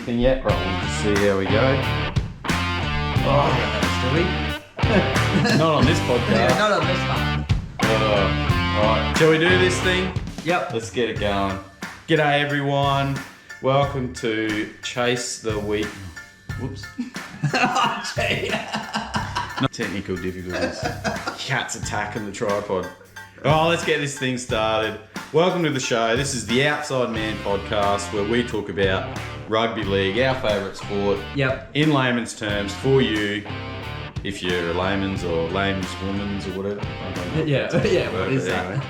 anything yet, but we'll just see how we go. Oh, do we? Not on this podcast. Yeah, not on this one. Alright, shall we do this thing? Yep. Let's get it going. G'day everyone. Welcome to Chase the Week. Whoops. Oh, gee. Technical difficulties. Cat's attacking the tripod. Oh, let's get this thing started. Welcome to the show. This is the Outside Man podcast where we talk about rugby league, our favourite sport. Yep. In layman's terms for you, if you're a layman's or layman's woman's or whatever. I don't know. Yeah, what is that?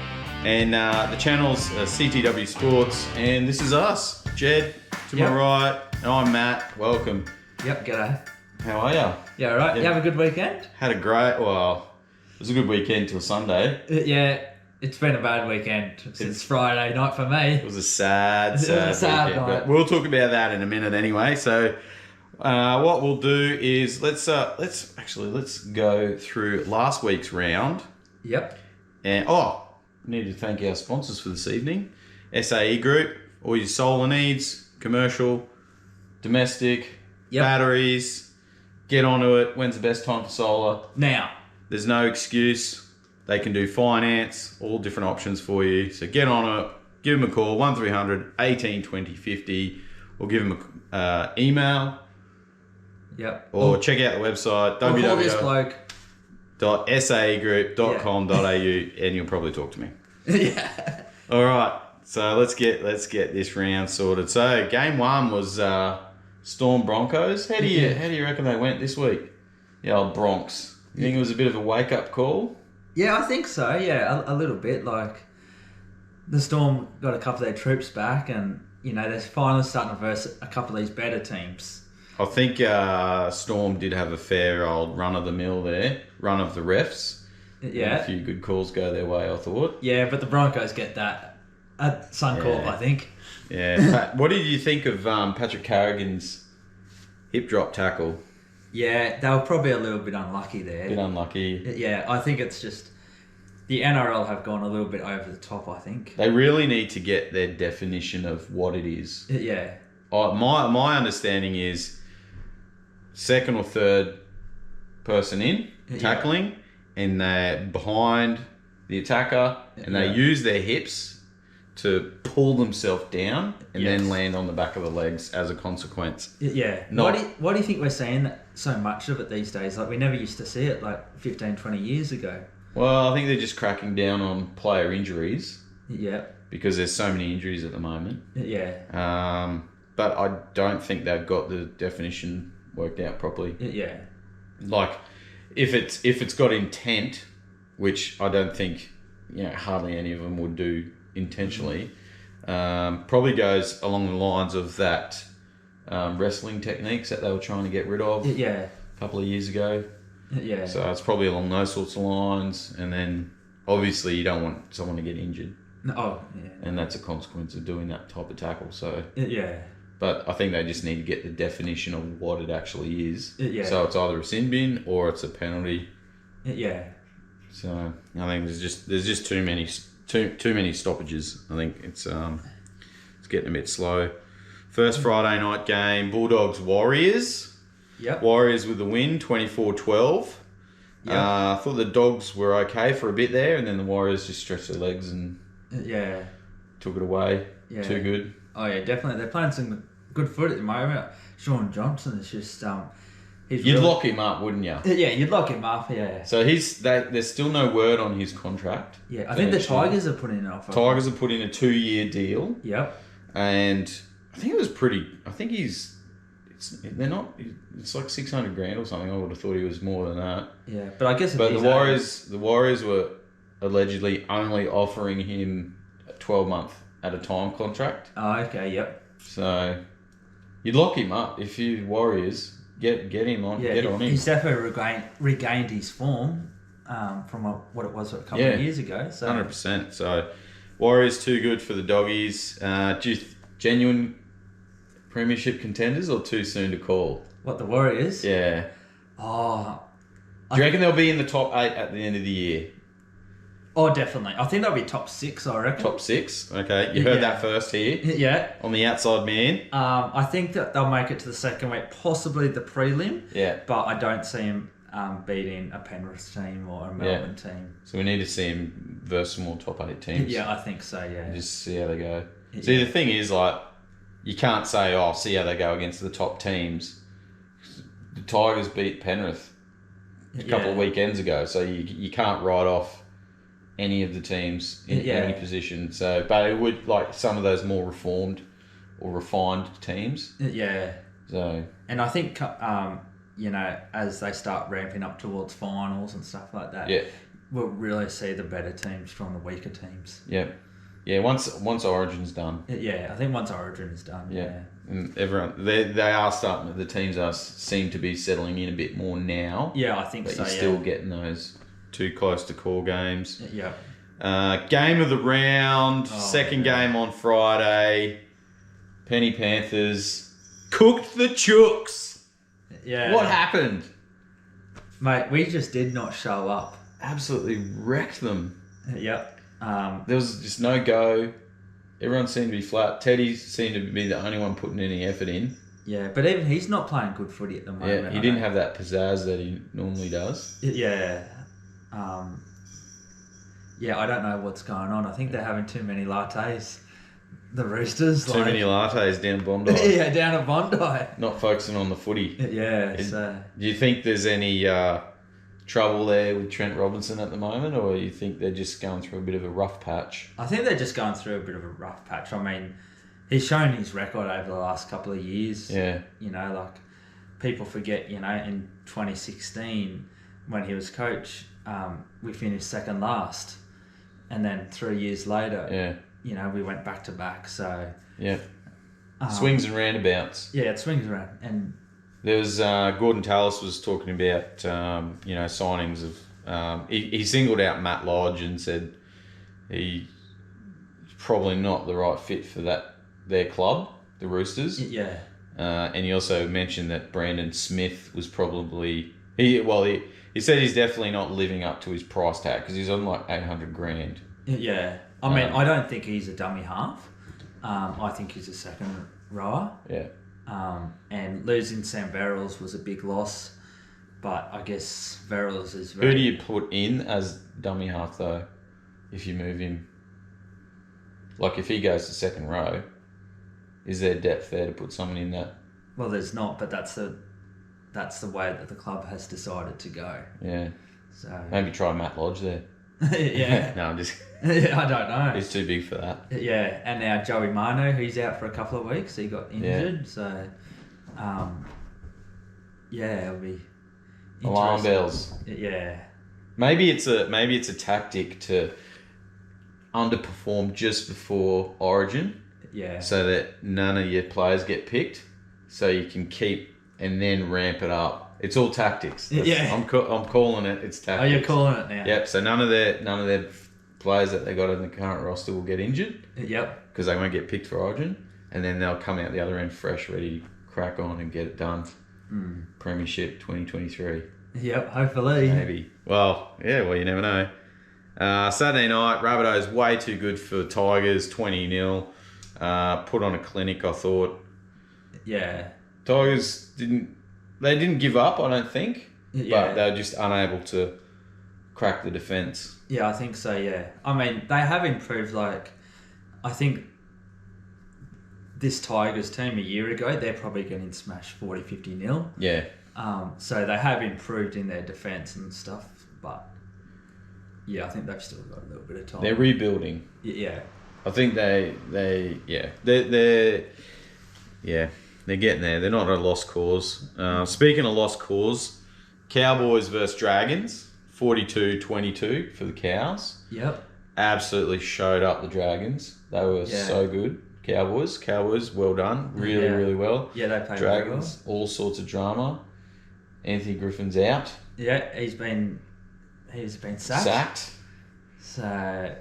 And the channel's CTW Sports, and this is us, Jed to my right, and I'm Matt. Welcome. Yep, g'day. How are you? Yeah, all right. You have a good weekend? Had a great, well, it was a good weekend till Sunday. Yeah, it's been a bad weekend since Friday night for me. It was a sad sad weekend, night. but we'll talk about that in a minute anyway. So what we'll do is let's go through last week's round. Yep. And need to thank our sponsors for this evening. SAE Group, all your solar needs, commercial, domestic, batteries. Get onto it. When's the best time for solar? Now. There's no excuse. They can do finance, all different options for you. So get on it. Give them a call, 1300 18 20 50, or give them an email. Yep. Or check out the website, Call this bloke. www.saegroup.com.au, and you'll probably talk to me. Yeah. All right, so let's get this round sorted. So game one was Storm Broncos. How do you reckon they went this week? The old Bronx. You think it was a bit of a wake up call? Yeah, I think so. Yeah, a little bit. Like the Storm got a couple of their troops back, and they're finally starting to verse a couple of these better teams. I think Storm did have a fair old run of the mill there, run of the refs. Yeah. A few good calls go their way, I thought. Yeah, but the Broncos get that at Suncorp, I think. Yeah. What did you think of Patrick Carrigan's hip drop tackle? Yeah, they were probably a little bit unlucky there. Yeah, I think it's just the NRL have gone a little bit over the top, I think. They really need to get their definition of what it is. Yeah. My understanding is second or third person in, tackling, and they're behind the attacker, and they use their hips to pull themselves down and then land on the back of the legs as a consequence. Yeah. Why do you think we're seeing so much of it these days? Like, we never used to see it like 15, 20 years ago. Well, I think they're just cracking down on player injuries. Yeah. Because there's so many injuries at the moment. Yeah. But I don't think they've got the definition worked out properly. Yeah. Like, if it's got intent, which I don't think, hardly any of them would do intentionally, probably goes along the lines of that wrestling techniques that they were trying to get rid of a couple of years ago. Yeah. So it's probably along those sorts of lines, and then obviously you don't want someone to get injured. Oh, yeah. And that's a consequence of doing that type of tackle. So yeah. But I think they just need to get the definition of what it actually is. Yeah. So it's either a sin bin or it's a penalty. Yeah. So I think there's just too many stoppages. I think it's getting a bit slow. First Friday night game, Bulldogs Warriors. Yep. Warriors with the win, 24-12. Yep. I thought the Dogs were okay for a bit there, and then the Warriors just stretched their legs and took it away. Yeah. Too good. Oh yeah, definitely. They're playing some good foot at the moment. Sean Johnson is just You'd lock him up, wouldn't you? Yeah, you'd lock him up. Yeah. So there's still no word on his contract. Yeah, I think the Tigers have put in an offer. Tigers have put in a 2-year deal. Yep. And I think it was pretty. I think it's like 600 grand or something. I would have thought he was more than that. Yeah, but I guess. But the Warriors were allegedly only offering him a 12-month at a time contract. Oh, okay. Yep. So you'd lock him up if you Warriors. Get him on. Yeah, get on him. He's definitely regained his form from what it was a couple of years ago. So 100%. So Warriors too good for the Doggies. Genuine premiership contenders or too soon to call? What, the Warriors? Yeah. Oh. Do you reckon they'll be in the top 8 at the end of the year? Oh, definitely. I think they'll be top 6, I reckon. Top 6? Okay, you heard that first here. Yeah. On the outside man. I think that they'll make it to the second week, possibly the prelim. Yeah. But I don't see him beating a Penrith team or a Melbourne team. So we need to see him versus some more top 8 teams. Yeah, I think so, yeah. Just see how they go. See, the thing is, like, you can't say, oh, see how they go against the top teams. The Tigers beat Penrith a couple of weekends ago, so you can't write off any of the teams in any position. So, but it would, like, some of those more reformed or refined teams. Yeah. So, and I think, as they start ramping up towards finals and stuff like that, we'll really see the better teams from the weaker teams. Yeah. Yeah, once Origin's done. Yeah, I think once Origin is done. Yeah. And everyone, they are starting. The teams seem to be settling in a bit more now. Yeah, I think so. But you're still getting those too close to core games. Yeah. Game of the round, second game on Friday. Penny Panthers cooked the Chooks. Yeah. What happened? Mate, we just did not show up. Absolutely wrecked them. Yep. There was just no go. Everyone seemed to be flat. Teddy seemed to be the only one putting any effort in. Yeah, but even he's not playing good footy at the moment. Yeah, he didn't have that pizzazz that he normally does. Yeah. I don't know what's going on. I think they're having too many lattes. The Roosters. Too many lattes down Bondi. Yeah, down at Bondi. Not focusing on the footy. Yeah. Do you think there's any trouble there with Trent Robinson at the moment, or you think they're just going through a bit of a rough patch? I think they're just going through a bit of a rough patch. I mean, he's shown his record over the last couple of years. Yeah. Like, people forget, in 2016, when he was coach, we finished second last. And then 3 years later, we went back to back. So, swings and roundabouts. Yeah, it swings around. And there was Gordon Tallis was talking about signings of he singled out Matt Lodge and said he's probably not the right fit for their club, the Roosters. Yeah. And he also mentioned that Brandon Smith was probably he said he's definitely not living up to his price tag because he's on like $800,000. Yeah. I mean, I don't think he's a dummy half. I think he's a second rower. Yeah. And losing Sam Verrills was a big loss, but I guess Verrills is Who do you put in as dummy half though, if you move him? Like if he goes to second row, is there depth there to put someone in that? Well, there's not, but that's the way that the club has decided to go. Yeah. So maybe try Matt Lodge there. Yeah. No, I'm just... I don't know. He's too big for that. Yeah, and now Joey Manu, he's out for a couple of weeks. He got injured, so... it'll be... Alarm bells. Yeah. Maybe it's a tactic to underperform just before Origin. Yeah. So that none of your players get picked, so you can keep and then ramp it up. It's all tactics. I'm calling it. It's tactics. Oh, you're calling it now. Yep. So none of their players that they got in the current roster will get injured. Yep. Because they won't get picked for Origin, and then they'll come out the other end fresh, ready to crack on and get it done. Premiership 2023. Yep. Hopefully. Maybe. Well, you never know. Saturday night, Rabbitohs way too good for Tigers, 20-0. Put on a clinic, I thought. Yeah. Tigers didn't give up, I don't think. Yeah. But they were just unable to crack the defence. Yeah, I think so, yeah. I mean, they have improved, like, I think this Tigers team a year ago, they're probably getting smashed 40-50-0. Yeah. So they have improved in their defence and stuff, but yeah, I think they've still got a little bit of time. They're rebuilding. Yeah. I think they're getting there. They're not a lost cause. Speaking of lost cause, Cowboys versus Dragons, 42-22 for the Cows. Yep. Absolutely showed up the Dragons. They were so good. Cowboys, well done. Really well. Yeah, they played Dragons, very well. all sorts of drama. Anthony Griffin's out. Yeah, he's been sacked. So,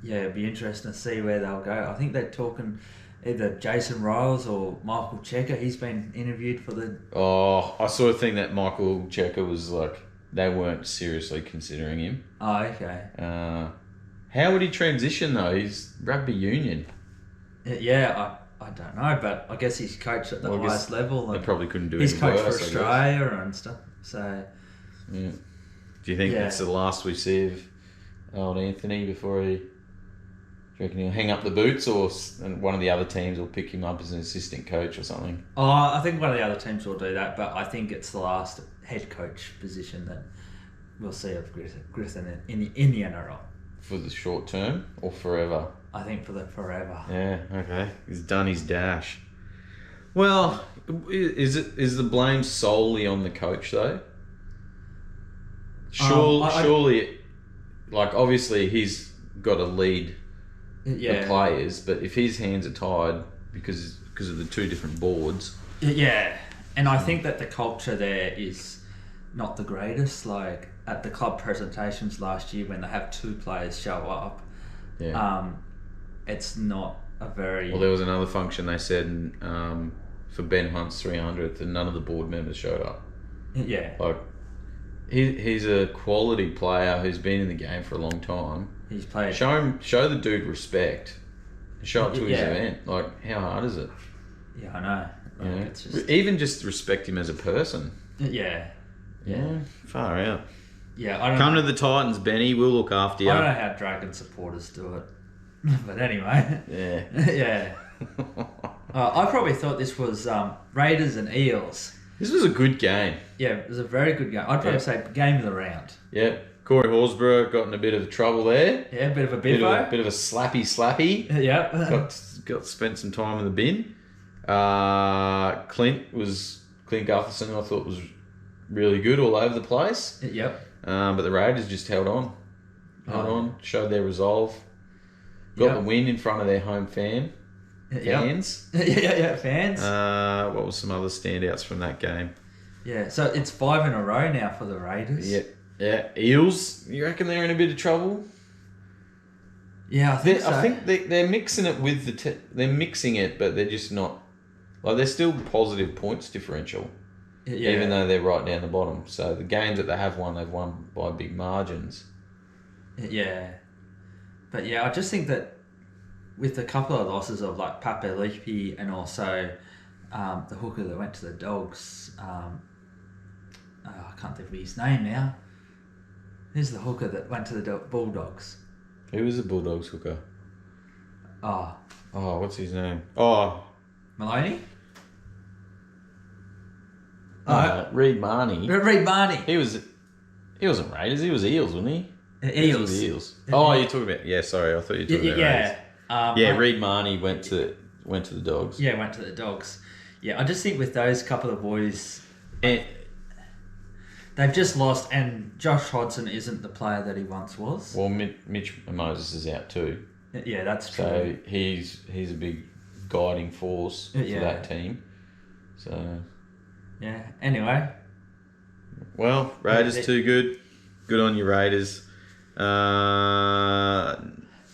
it'd be interesting to see where they'll go. I think they're talking either Jason Riles or Michael Checker. He's been interviewed for the... Oh, I sort of think that Michael Checker was like they weren't seriously considering him. Oh, okay. How would he transition though? He's rugby union. Yeah, I don't know, but I guess he's coached at the highest level. They probably couldn't do it. He's coached for Australia and stuff. So, yeah. Do you think that's the last we see of old Anthony before he? Do you reckon he'll hang up the boots, or one of the other teams will pick him up as an assistant coach or something? Oh, I think one of the other teams will do that, but I think it's the last head coach position that we'll see of Griffin in the NRL. For the short term or forever? I think for the forever. Yeah, okay. He's done his dash. Well, is the blame solely on the coach though? Surely, like obviously he's got to lead the players, but if his hands are tied because of the two different boards. Yeah, and I think that the culture there is not the greatest. Like at the club presentations last year when they have two players show up, it's not a very... Well, there was another function they said for Ben Hunt's 300th and none of the board members showed up. Yeah. Like, he's a quality player who's been in the game for a long time. He's played... Show the dude respect. Show up to his event. Like, how hard is it? Yeah, I know. Like, it's just... Even just respect him as a person. Yeah. Far out. Yeah, I don't Come know. to the Titans, Benny. We'll look after you. I don't know how Dragon supporters do it. But anyway. Yeah. I probably thought this was Raiders and Eels. This was a good game. Yeah, it was a very good game. I'd probably say game of the round. Yeah. Corey Horsburgh got in a bit of trouble there. Yeah, a bit of a bifo. Bit of a slappy. Yeah. Got spent some time in the bin. Clint Gutherson I thought was really good all over the place. Yep. But the Raiders just held on, showed their resolve. Got the win in front of their home fans. Fans. What were some other standouts from that game? Yeah, so it's 5 in a row now for the Raiders. Yeah. Eels, you reckon they're in a bit of trouble? Yeah, I think so. I think they're mixing it with they're mixing it, but they're just not... Like, they're still positive points differential. Yeah. Even though they're right down the bottom. So the games that they have won, they've won by big margins. Yeah. But yeah, I just think that with a couple of losses of like Papali'i and also the hooker that went to the Dogs, I can't think of his name now. Who's the hooker that went to the Bulldogs? Who was the Bulldogs hooker? Oh, what's his name? Oh, Maloney? Reed Marnie. Reed Marnie. He wasn't Raiders, he was Eels, wasn't he? Eels. The Eels. Oh, you're talking about... Yeah, sorry, I thought you were talking about Raiders. Reed Marnie went to the Dogs. Yeah, went to the Dogs. Yeah, I just think with those couple of boys... they've just lost, and Josh Hodgson isn't the player that he once was. Well, Mitch Moses is out too. Yeah, that's true. So he's a big guiding force for that team. So... Yeah, anyway. Well, Raiders too good. Good on you, Raiders. Knights,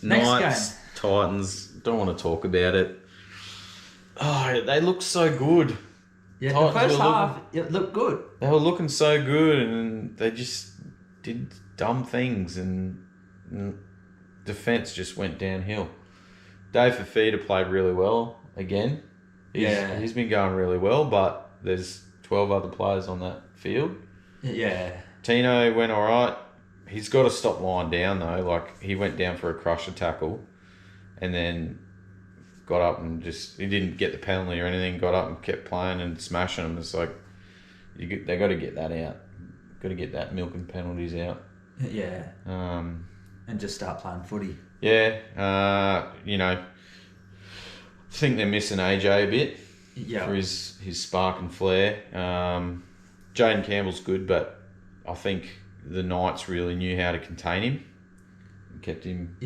game. Titans, don't want to talk about it. Oh, they look so good. Yeah, Titans the first half, it looked good. They were looking so good, and they just did dumb things, and defence just went downhill. Dave Fafita played really well again. He's been going really well, but there's 12 other players on that field. Yeah. Tino went all right. He's got to stop lying down, though. Like, he went down for a crusher tackle and then got up and he didn't get the penalty or anything, got up and kept playing and smashing them. It's like, they got to get that out. Got to get that milking penalties out. Yeah. And just start playing footy. Yeah. I think they're missing AJ a bit. Yeah. For his spark and flair. Jaden Campbell's good, but I think the Knights really knew how to contain him. Kept him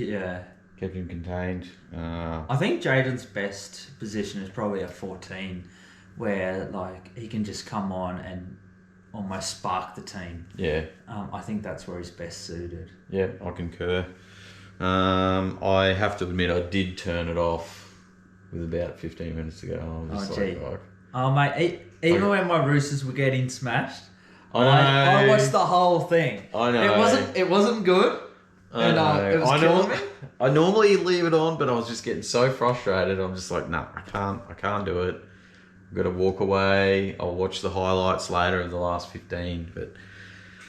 contained. I think Jaden's best position is probably a 14, where like he can just come on and almost spark the team. Yeah. I think that's where he's best suited. Yeah, I concur. I have to admit, I did turn it off with about 15 minutes to go. Mate, even when my Roosters were getting smashed, I know. I watched the whole thing. I know. It wasn't good. I know. It was killing me. I normally leave it on, but I was just getting so frustrated. I'm just like, nah, I can't do it. I've got to walk away. I'll watch the highlights later of the last 15. But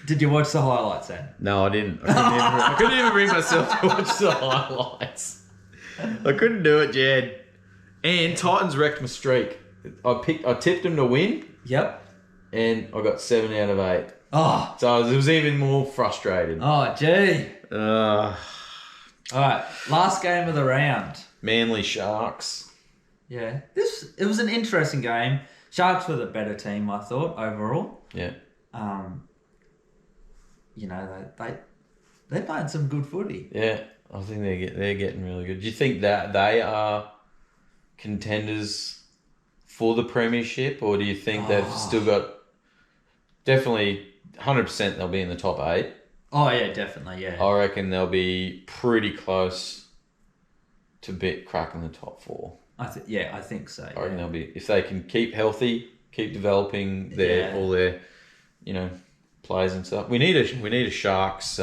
did you watch the highlights then? no, I didn't. I couldn't even bring myself to watch the highlights. I couldn't do it, Jed. And Titans wrecked my streak. I tipped them to win. Yep. And I got 7 out of 8. Oh. So it was even more frustrating. Oh, gee. All right, last game of the round. Manly Sharks. Yeah, it was an interesting game. Sharks were the better team, I thought, overall. Yeah. You know, they're playing some good footy. Yeah, I think they're getting really good. Do you think that they are contenders for the premiership, or do you think they've still got definitely 100% they'll be in the top 8? Oh yeah, definitely, yeah. I reckon they'll be pretty close to cracking the top 4. I think so. I reckon they'll be, if they can keep healthy, keep developing all their, players and stuff. We need a Sharks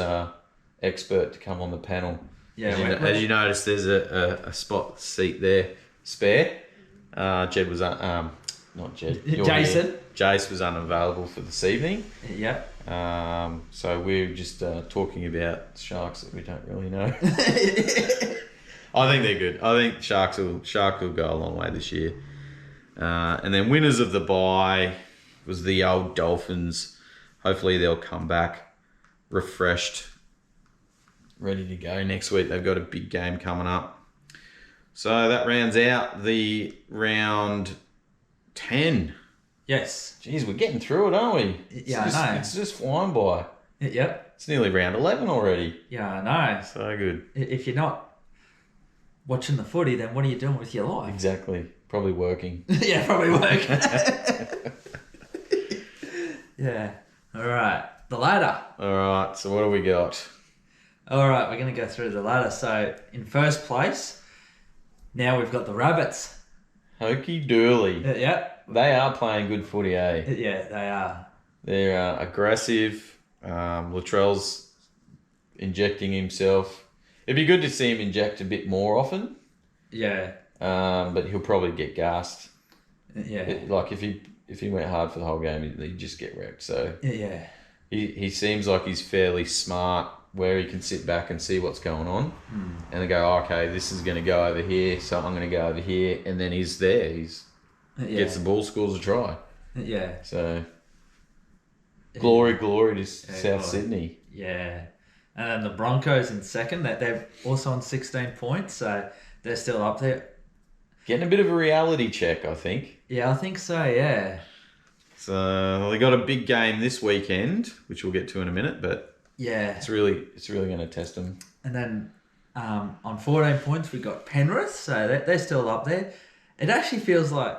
expert to come on the panel. Yeah, as you noticed, there's a seat there spare. Jed was not Jed. Jason. Jace was unavailable for this evening. Yep. So we're just talking about Sharks that we don't really know. I think they're good. I think Sharks will go a long way this year. And then winners of the bye was the old Dolphins. Hopefully they'll come back refreshed, ready to go next week. They've got a big game coming up. So that rounds out the round 10. Yes. Jeez, we're getting through it, aren't we? Yeah, I know. It's just flying by. Yep. It's nearly round 11 already. Yeah, I know. So good. If you're not watching the footy, then what are you doing with your life? Exactly. Probably working. Yeah, probably working. Yeah. All right. The ladder. All right. So what do we got? All right. We're going to go through the ladder. So in first place, now we've got the Rabbits. Hokey Dooley. Yeah. They are playing good footy, eh? Yeah, they are. They're aggressive. Latrell's injecting himself. It'd be good to see him inject a bit more often. Yeah. But he'll probably get gassed. Yeah. If he went hard for the whole game, he'd just get wrecked. So yeah. He seems like he's fairly smart, where he can sit back and see what's going on, and they go, okay, this is going to go over here, so I'm going to go over here, and then he's there. Gets the ball, scores a try. Yeah. So glory to South Sydney. Yeah. And then the Broncos in second. They're also on 16 points, so they're still up there. Getting a bit of a reality check, I think. Yeah, I think so, yeah. So they got a big game this weekend, which we'll get to in a minute, but yeah, it's really going to test them. And then on 14 points we got Penrith, so they're still up there. It actually feels like,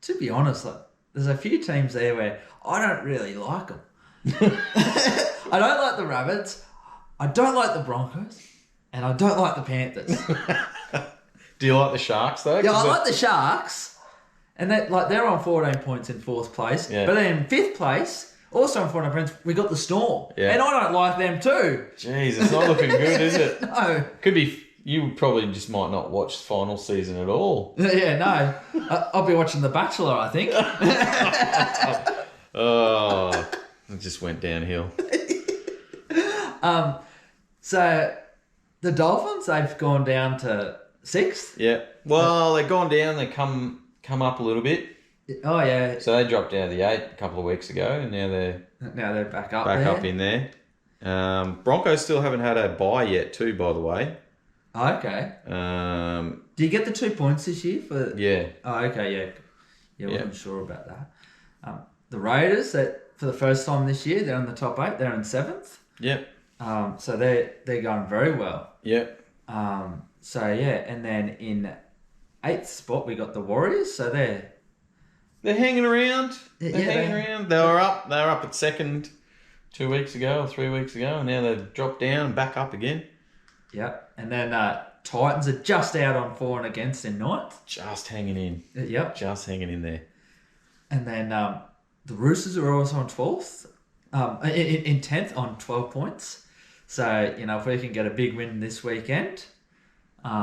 to be honest, like there's a few teams there where I don't really like them. I don't like the Rabbits, I don't like the Broncos, and I don't like the Panthers. Do you like the Sharks though? Yeah, I like the Sharks, and they're on 14 points in 4th place. Yeah. But then in 5th place, also on 14 points, we got the Storm, and I don't like them too. Jeez, it's not looking good, is it? No. Could be. You probably just might not watch the final season at all. Yeah, no. I'll be watching The Bachelor, I think. Oh, it just went downhill. So the Dolphins, they've gone down to 6th. Yeah. Well, they've gone down. They come up a little bit. Oh yeah. So they dropped down to the 8 a couple of weeks ago, and now they're back up. Back up in there. Broncos still haven't had a bye yet, too. By the way. Oh, okay. Do you get the 2 points this year for? Yeah. Oh, okay. Yeah. I wasn't sure about that. The Raiders, that for the first time this year, they're in the top 8. They're in 7th. Yep. So they're going very well. Yep. So yeah, and then in 8th spot we got the Warriors. So they're hanging around. They're hanging around. They were up at 2nd 2 weeks ago or 3 weeks ago, and now they've dropped down and back up again. Yep. And then Titans are just out on for and against in 9th. Just hanging in. Yep. Just hanging in there. And then the Roosters are also on 12th. in 10th on 12 points. So, if we can get a big win this weekend...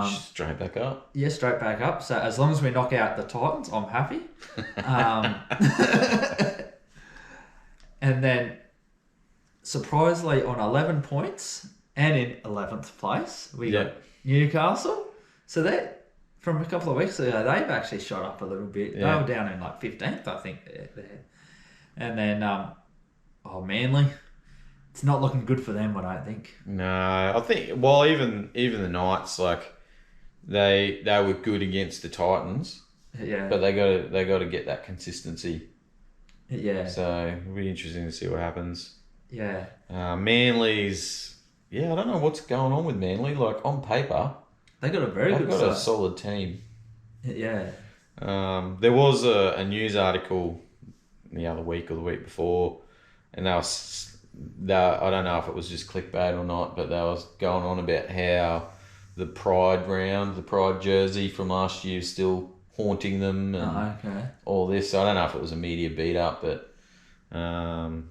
straight back up. Yeah, straight back up. So as long as we knock out the Titans, I'm happy. And then, surprisingly, on 11 points and in 11th place, we got Newcastle. So that... From a couple of weeks ago, they've actually shot up a little bit. Yeah. They were down in 15th, I think. There. And then, Manly. It's not looking good for them, I don't think. No, I think. Well, even the Knights, they were good against the Titans. Yeah. But they got to get that consistency. Yeah. So it'll be interesting to see what happens. Yeah. Manly's. Yeah, I don't know what's going on with Manly. On paper. They got a They've got a solid team. Yeah. There was a news article the other week or the week before, and I don't know if it was just clickbait or not, but they was going on about how the Pride jersey from last year is still haunting them and all this. So I don't know if it was a media beat up, but don't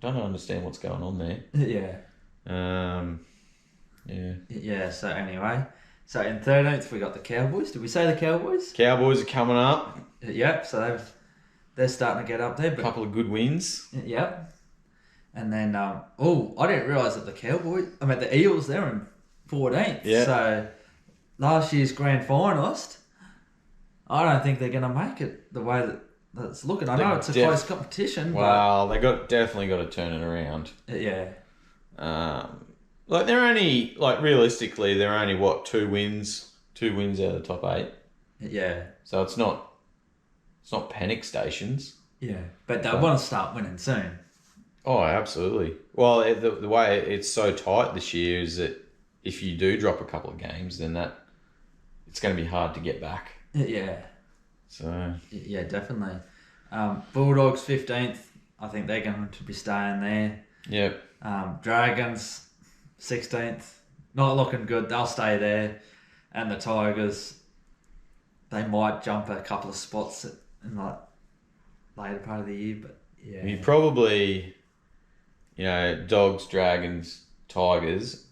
understand what's going on there. Yeah. Yeah. Yeah, so anyway. So in 13th we got the Cowboys. Did we say the Cowboys? Cowboys are coming up. Yep, so they're starting to get up there. A couple of good wins. Yep. And then, I didn't realise that the Eels, they're in 14th. Yeah. So last year's grand finalist, I don't think they're going to make it the way that it's looking. I know it's a close competition. Well, they definitely got to turn it around. Yeah. They're only realistically they're only 2 wins out of the top 8. Yeah. So it's not panic stations. Yeah, but they want to start winning soon. Oh, absolutely. Well, the way it's so tight this year is that if you do drop a couple of games, then it's going to be hard to get back. Yeah. So. Yeah, definitely. Bulldogs 15th. I think they're going to be staying there. Yep. Dragons 16th, not looking good. They'll stay there, and the Tigers, they might jump a couple of spots in later part of the year. But yeah, you probably, Dogs, Dragons, Tigers,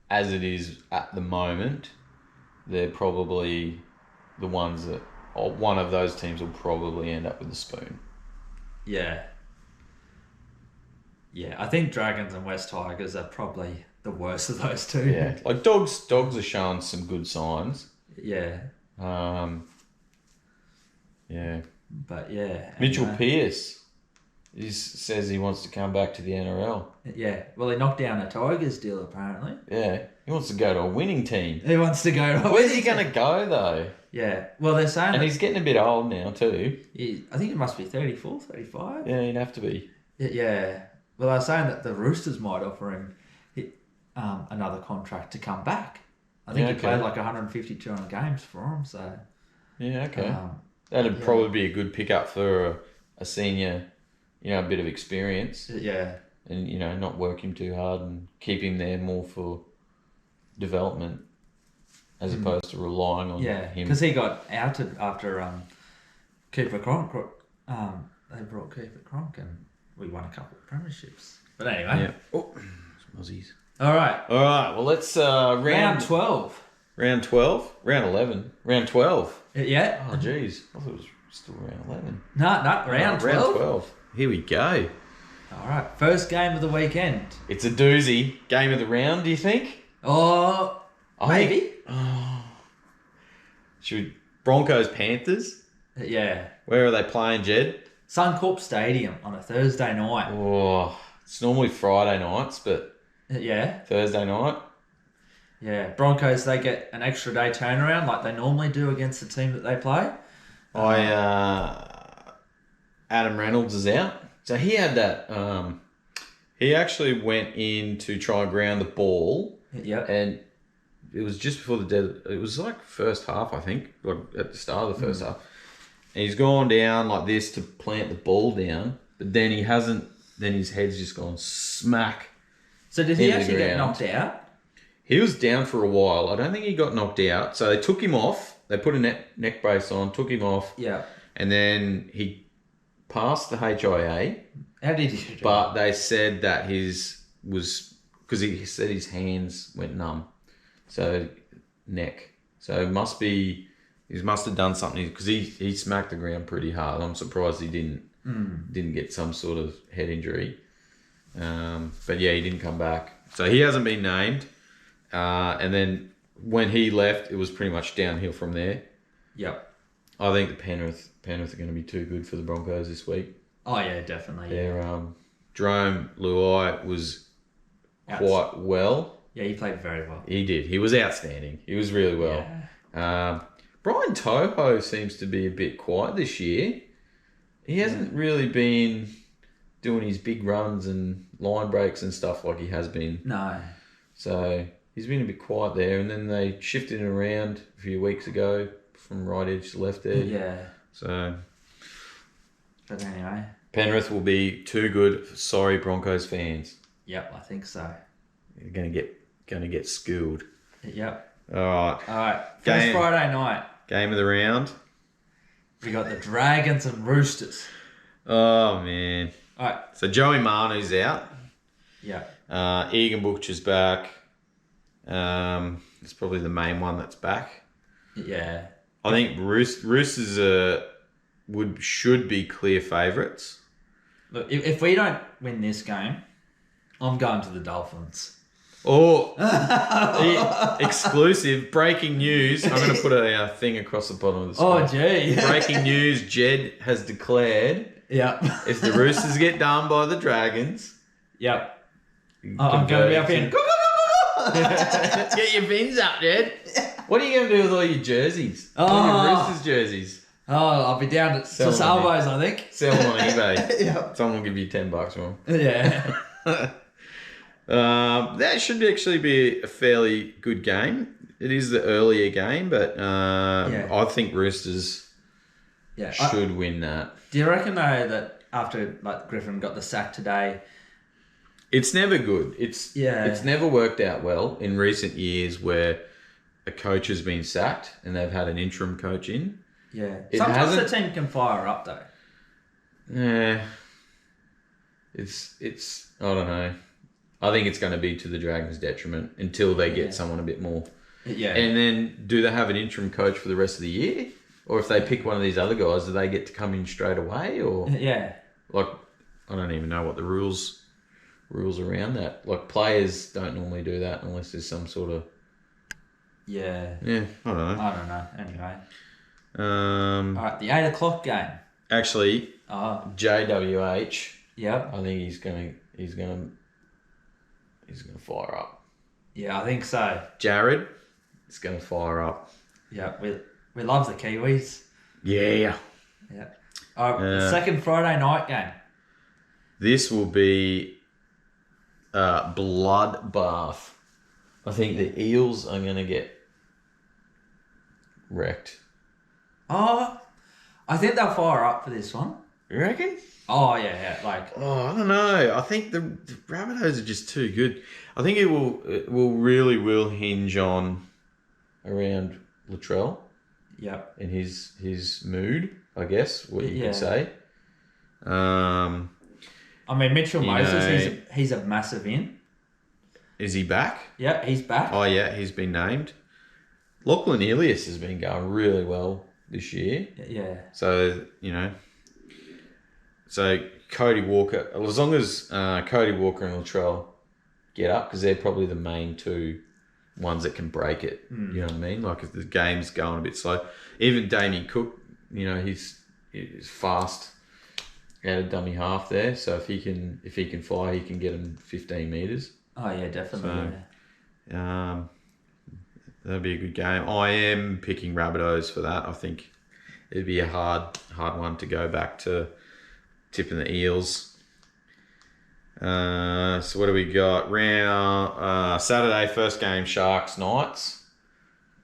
as it is at the moment, they're probably the ones that, or one of those teams will probably end up with the spoon. Yeah. Yeah, I think Dragons and West Tigers are probably the worst of those two. Yeah, Dogs are showing some good signs. Yeah. Yeah. But yeah. Mitchell Pearce says he wants to come back to the NRL. Yeah. Well, he knocked down a Tigers deal apparently. Yeah. He wants to go to a winning team. He wants to go to a Where's he going to go though? Yeah. Well, they're saying... And he's getting a bit old now too. I think he must be 34, 35. Yeah, he'd have to be. Yeah. Well, they're saying that the Roosters might offer him another contract to come back. I think he played 150, 200 games for him, so... Yeah, okay. That'd probably be a good pickup for a senior, a bit of experience. Yeah. And, not work him too hard and keep him there more for development as opposed to relying on him. Because he got outed after Cooper Cronk. They brought Cooper Cronk and we won a couple of premierships. But anyway. Yeah. Oh, some Aussies. All right. Well, let's... round 12. Round 12? Round 11. Round 12. Yeah. Oh, jeez. I thought it was still round 11. No, round 12. Round 12. Here we go. All right. First game of the weekend. It's a doozy. Game of the round, do you think? Oh, maybe. Broncos Panthers? Yeah. Where are they playing, Jed? Suncorp Stadium on a Thursday night. Oh, it's normally Friday nights, but... Yeah. Thursday night. Yeah. Broncos, they get an extra day turnaround like they normally do against the team that they play. Adam Reynolds is out. So he had that... he actually went in to try and ground the ball. Yep. And it was just before the dead... It was first half, I think. At the start of the first half. And he's gone down like this to plant the ball down. But then he hasn't... Then his head's just gone smack. So did he actually get knocked out? He was down for a while. I don't think he got knocked out. So they took him off. They put a neck brace on, took him off. Yeah. And then he passed the HIA. How did he do? But they said that his was because he said his hands went numb, so neck. So it must be he must have done something because he smacked the ground pretty hard. I'm surprised he didn't get some sort of head injury. But yeah, he didn't come back, so he hasn't been named. And then when he left, it was pretty much downhill from there. Yep. I think the Penrith are going to be too good for the Broncos this week. Oh yeah, definitely. Jerome Luai was quite well. Yeah, he played very well. He did. He was outstanding. He was really well. Yeah. Brian Toho seems to be a bit quiet this year. He hasn't really been doing his big runs and line breaks and stuff like he has been. No. So he's been a bit quiet there. And then they shifted it around a few weeks ago from right edge to left edge. Yeah. So. But anyway. Penrith will be too good. Sorry, Broncos fans. Yep, I think so. You're gonna get schooled. Yep. All right. First Friday night. Game of the round. We got the Dragons and Roosters. Oh man. All right. So Joey Manu's out. Yeah. Egan Butcher's back. It's probably the main one that's back. Yeah. I think Roosters should be clear favourites. Look, if we don't win this game, I'm going to the Dolphins. Oh, exclusive breaking news. I'm going to put a thing across the bottom of the screen. Oh, gee. Breaking news. Jed has declared if the Roosters get done by the Dragons. Yep. I'm going to be up in. Get your bins up, Jed. What are you going to do with all your jerseys? All your Roosters jerseys? Oh, I'll be down at Salvo's, I think. Sell them on eBay. Yep. Someone will give you $10 for them. Yeah. That should actually be a fairly good game. It is the earlier game, but I think Roosters should win that. Do you reckon though that after Griffin got the sack today, it's never good. It's never worked out well in recent years where a coach has been sacked and they've had an interim coach in. Yeah, sometimes the team can fire up though. Yeah, it's I don't know. I think it's going to be to the Dragons' detriment until they get someone a bit more. Yeah. And then, do they have an interim coach for the rest of the year? Or if they pick one of these other guys, do they get to come in straight away? Or I don't even know what the rules around that. Like, players don't normally do that unless there's some sort of... Yeah. Yeah, I don't know. Anyway. All right, the 8 o'clock game. Actually, JWH. Yep. I think he's gonna fire up. Yeah, I think so. Jared is gonna fire up. Yeah, we love the Kiwis. Yeah. Yeah. All right, the second Friday night game. This will be a bloodbath. I think the Eels are gonna get wrecked. Oh, I think they'll fire up for this one. You reckon? Oh, yeah. I don't know. I think the Rabbitohs are just too good. I think it will hinge on around Latrell. Yep. And his mood, I guess, what you could say. I mean, Mitchell Moses, he's a massive in. Is he back? Yeah, he's back. Oh, yeah, he's been named. Lachlan Ilias has been going really well this year. Yeah. So, So Cody Walker, as long as Cody Walker and Latrell get up, because they're probably the main two ones that can break it. You know what I mean? Like if the game's going a bit slow, even Damien Cook, he's fast out of dummy half there. So if he can fly, he can get him 15 meters. Oh yeah, definitely. So, that'd be a good game. I am picking Rabbitohs for that. I think it'd be a hard one to go back to. Tipping the Eels. So what do we got? Saturday, first game, Sharks, Knights.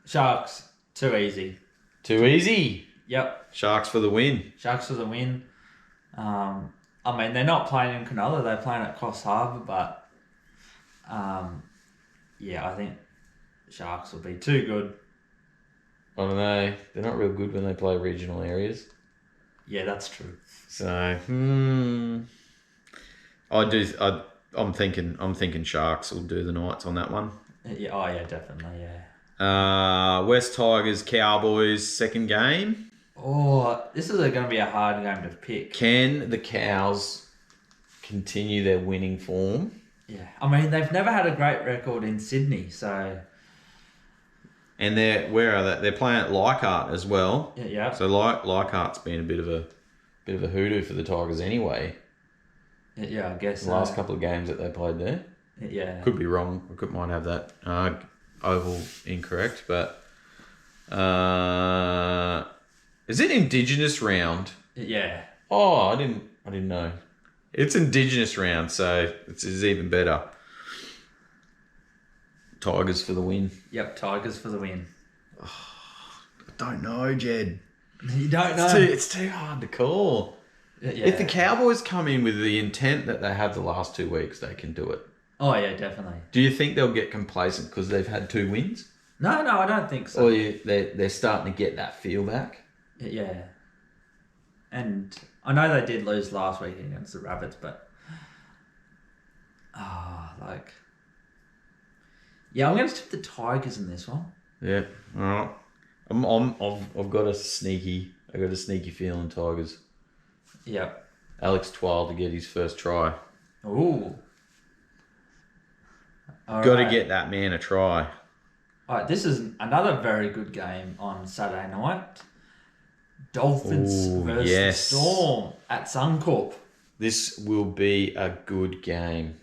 Sharks, too easy. Too easy? Yep. Sharks for the win. Sharks for the win. I mean, they're not playing in Cronulla, they're playing at Cross Harbour, but I think Sharks will be too good. I don't know. They're not real good when they play regional areas. Yeah, that's true. So, I'm thinking Sharks will do the Knights on that one. Yeah, oh yeah, definitely, yeah. West Tigers, Cowboys, second game. Oh, this is going to be a hard game to pick. Can the Cows continue their winning form? Yeah, I mean, they've never had a great record in Sydney, so... And where are they? They're playing at Leichhardt as well. Yeah. So Leichhardt's been a bit of a hoodoo for the Tigers anyway. Yeah, I guess the last couple of games that they played there. Yeah. Could be wrong. Might have that oval incorrect, but is it Indigenous round? Yeah. Oh, I didn't know. It's Indigenous round, so it's even better. Tigers for the win. Yep, Tigers for the win. I don't know, Jed. You don't know? It's too hard to call. Yeah. If the Cowboys come in with the intent that they have the last 2 weeks, they can do it. Oh, yeah, definitely. Do you think they'll get complacent because they've had 2 wins? No, I don't think so. Or they're starting to get that feel back? Yeah. And I know they did lose last week against the Rabbits, but... Yeah, I'm going to tip the Tigers in this one. Yeah, all right. I've got a sneaky feeling Tigers. Yep. Alex Twile to get his first try. Ooh. Got to get that man a try. All right, this is another very good game on Saturday night. Dolphins versus Storm at Suncorp. This will be a good game.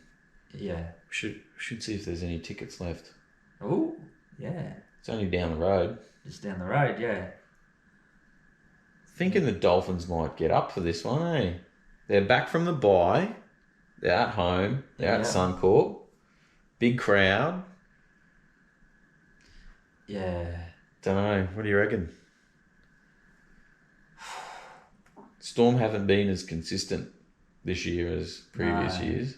Yeah. Should see if there's any tickets left. Oh, yeah. It's only down the road. Just down the road, yeah. Thinking the Dolphins might get up for this one, eh? They're back from the bye. They're at home. They're at Suncorp. Big crowd. Yeah. Don't know. What do you reckon? Storm haven't been as consistent this year as previous years.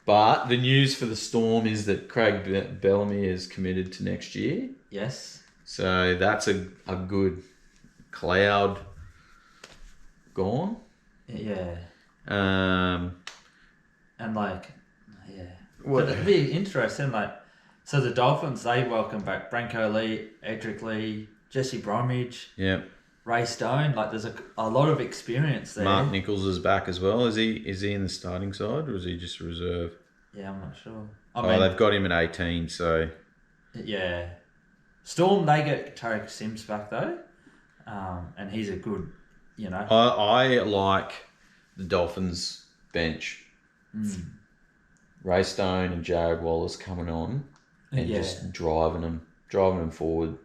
But the news for the Storm is that Craig Bellamy is committed to next year. Yes. So that's a good cloud gone. Yeah. And But it'd be interesting, so the Dolphins, they welcome back Branko Lee, Edric Lee, Jesse Bromwich, Ray Stone. There's a lot of experience there. Mark Nichols is back as well. Is he in the starting side or is he just a reserve? Yeah, I'm not sure. They've got him at 18, so... Yeah. Storm, they get Tarek Sims back though. And he's a good, I like the Dolphins bench. Ray Stone and Jared Wallace coming on and just driving them forward.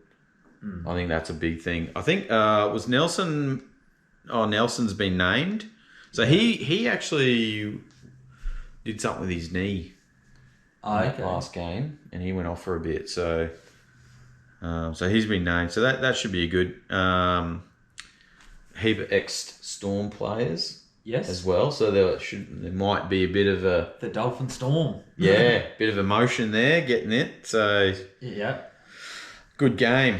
I think that's a big thing. I think was Nelson. Nelson's been named, so he actually did something with his knee last game, and he went off for a bit. So he's been named. So that should be a good heap of ex-Storm players. Yes. As well, so there might be a bit of the Dolphin Storm. Yeah, bit of emotion there, getting it. So yeah, good game.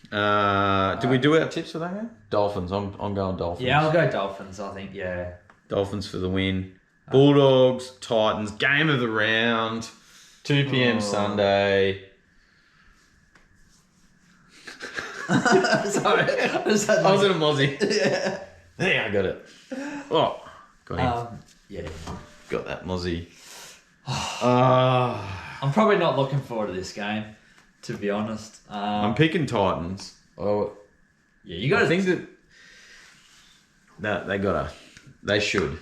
Did we do our tips for that game? Dolphins. I'm going Dolphins. Yeah, I'll go Dolphins. I think Dolphins for the win. Bulldogs, Titans. Game of the round. 2 p.m. Sunday. Sorry, I was in a mozzie. Yeah. There, I got it. Oh, got him. Got that mozzie. I'm probably not looking forward to this game, to be honest. I'm picking Titans. Oh, yeah, you got to think that they should.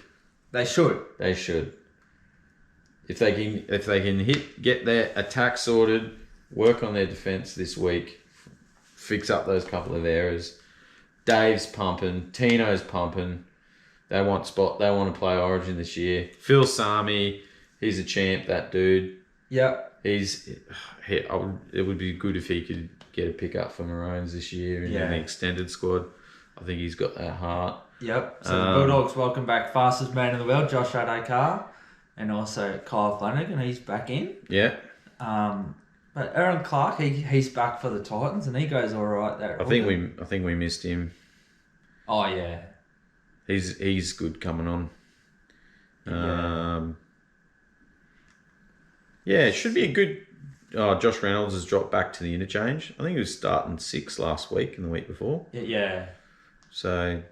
They should. They should. If they can get their attack sorted, work on their defense this week, fix up those couple of errors. Dave's pumping, Tino's pumping. They want to play Origin this year. Phil Sami, he's a champ, that dude. Yep. It would be good if he could get a pickup for Maroons this year in an extended squad. I think he's got that heart. Yep. So the Bulldogs welcome back fastest man in the world, Josh Adokar, and also Kyle Flanagan. He's back in. Yeah. But Aaron Clark, he's back for the Titans, and he goes all right there. I think we missed him. Oh, yeah. He's good coming on. Yeah, it should be a good... Josh Reynolds has dropped back to the interchange. I think he was starting 6 last week and the week before. Yeah. So,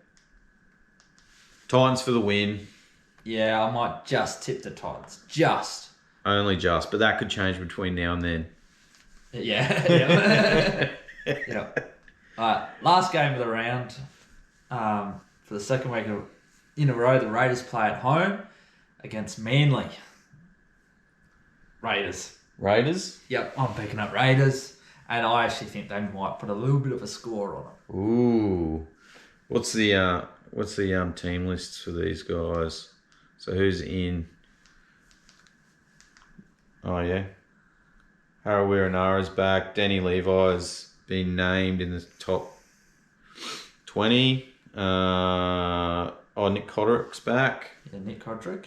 Titans for the win. Yeah, I might just tip the Titans. Just. Only just, but that could change between now and then. Yeah. Yeah. All right, last game of the round. For the second week in a row, the Raiders play at home against Manly. Raiders. Yep, I'm picking up Raiders, and I actually think they might put a little bit of a score on it. Ooh, what's the team lists for these guys? So who's in? Oh yeah, Harold Wiranara's back. Danny Levi's been named in the top 20. Nick Codrick's back. Yeah, Nick Codrick.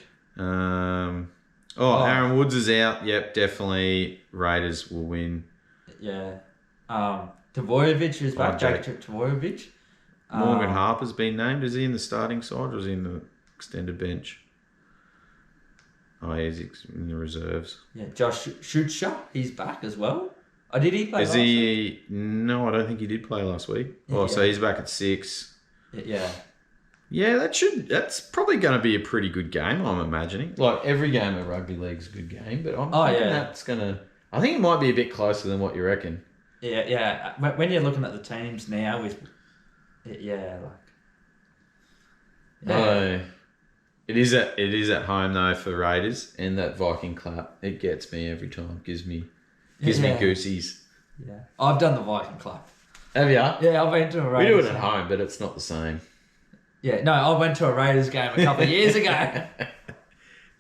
Aaron Woods is out. Yep, definitely Raiders will win. Yeah. Tavojevic is back. Jake Tavojevic. Morgan Harper's been named. Is he in the starting side or is he in the extended bench? Oh, he's in the reserves. Yeah, Josh Schuster, he's back as well. Oh, did he play last week? No, I don't think he did play last week. So he's back at 6. Yeah. Yeah, that's probably going to be a pretty good game, I'm imagining. Like, every game of rugby league's a good game, but I'm thinking that's going to... I think it might be a bit closer than what you reckon. Yeah. When you're looking at the teams now with... Yeah. It is at home, though, for Raiders, and that Viking clap, it gets me every time. Gives me goosies. Yeah. I've done the Viking clap. Have you? Yeah, I've been to a Raiders We do it at home, but it's not the same. Yeah, no, I went to a Raiders game a couple of years ago.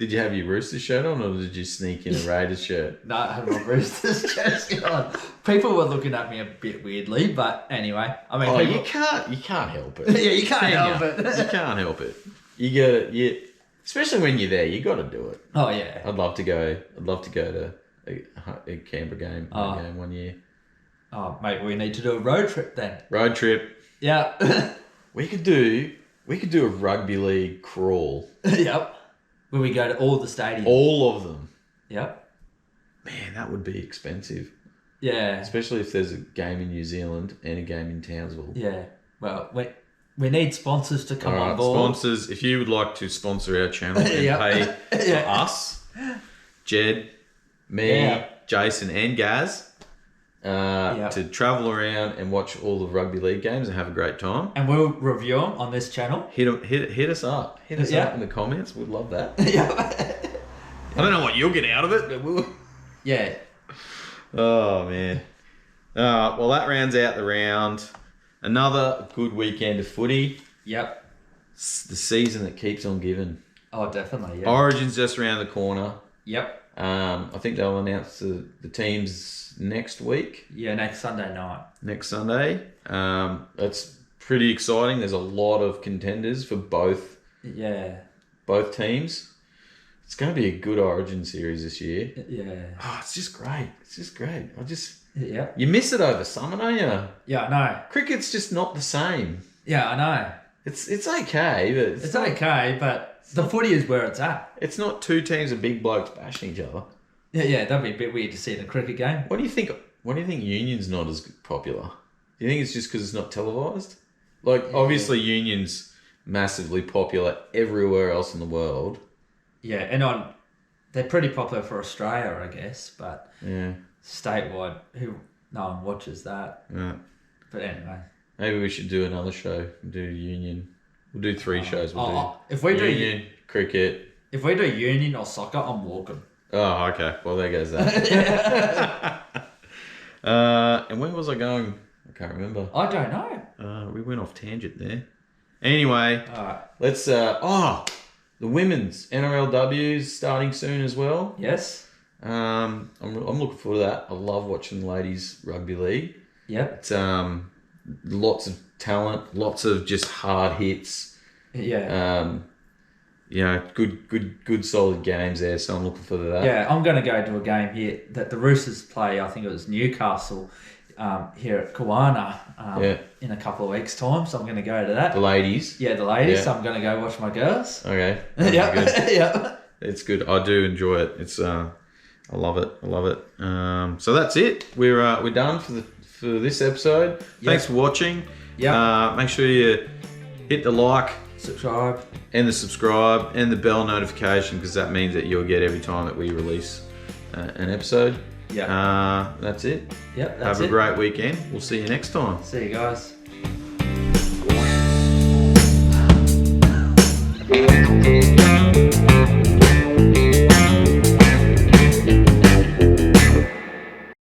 Did you have your Roosters shirt on, or did you sneak in a Raiders shirt? No, I had my Roosters shirt on. People were looking at me a bit weirdly, but anyway, I mean, you can't help it. Yeah, you can't help it. You can't help it. You get it. Especially when you're there, you got to do it. Oh yeah. I'd love to go to a Canberra game one year. Oh, mate, we need to do a road trip then. Road trip. Yeah. We could do a rugby league crawl. Yep. Where we go to all the stadiums. All of them. Yep. Man, that would be expensive. Yeah. Especially if there's a game in New Zealand and a game in Townsville. Yeah. Well, we need sponsors to come on board. Sponsors, if you would like to sponsor our channel and pay for us, Jed, me, Jason and Gaz, to travel around and watch all the rugby league games and have a great time. And we'll review them on this channel. Hit us up. Hit us up in the comments. We'd love that. I don't know what you'll get out of it, but we'll... Yeah. Oh, man. Well, that rounds out the round. Another good weekend of footy. Yep. It's the season that keeps on giving. Oh, definitely, yeah. Origin's just around the corner. Yep. I think they'll announce the teams next week. Yeah, next Sunday night. Next Sunday. That's pretty exciting. There's a lot of contenders for both teams. It's going to be a good Origin series this year. Yeah. Oh, it's just great. Yeah. You miss it over summer, don't you? Yeah, I know. Cricket's just not the same. Yeah, I know. It's okay, but it's okay, but the footy is where it's at. It's not two teams of big blokes bashing each other. Yeah, that'd be a bit weird to see in a cricket game. What do you think? Union's not as popular? Do you think it's just because it's not televised? Obviously, Union's massively popular everywhere else in the world. Yeah, and they're pretty popular for Australia, I guess, but statewide, no one watches that. Yeah. But anyway. Maybe we should do another show. Do Union. We'll do 3 shows. If we do Union, cricket. If we do Union or soccer, I'm walking. Oh, okay. Well, there goes that. And where was I going? I can't remember. I don't know. We went off tangent there. Anyway, let's... the women's NRLW's starting soon as well. Yes. I'm looking forward to that. I love watching the ladies rugby league. Yep. It's lots of talent, lots of just hard hits. Yeah. Good solid games there. So I'm looking forward to that. Yeah, I'm going to go to a game here that the Roosters play. I think it was Newcastle here at Kawana in a couple of weeks' time, so I'm going to go to that. The ladies. Yeah, the ladies. Yeah. So I'm going to go watch my girls. Okay. Yeah. Yeah. It's good. I do enjoy it. It's I love it. I love it. So that's it. We're done for this episode. Yep. Thanks for watching. Yeah. Make sure you hit the like, subscribe, and the subscribe and the bell notification, because that means that you'll get every time that we release an episode. Yeah. That's it. Yep. Have a great weekend. We'll see you next time. See you guys.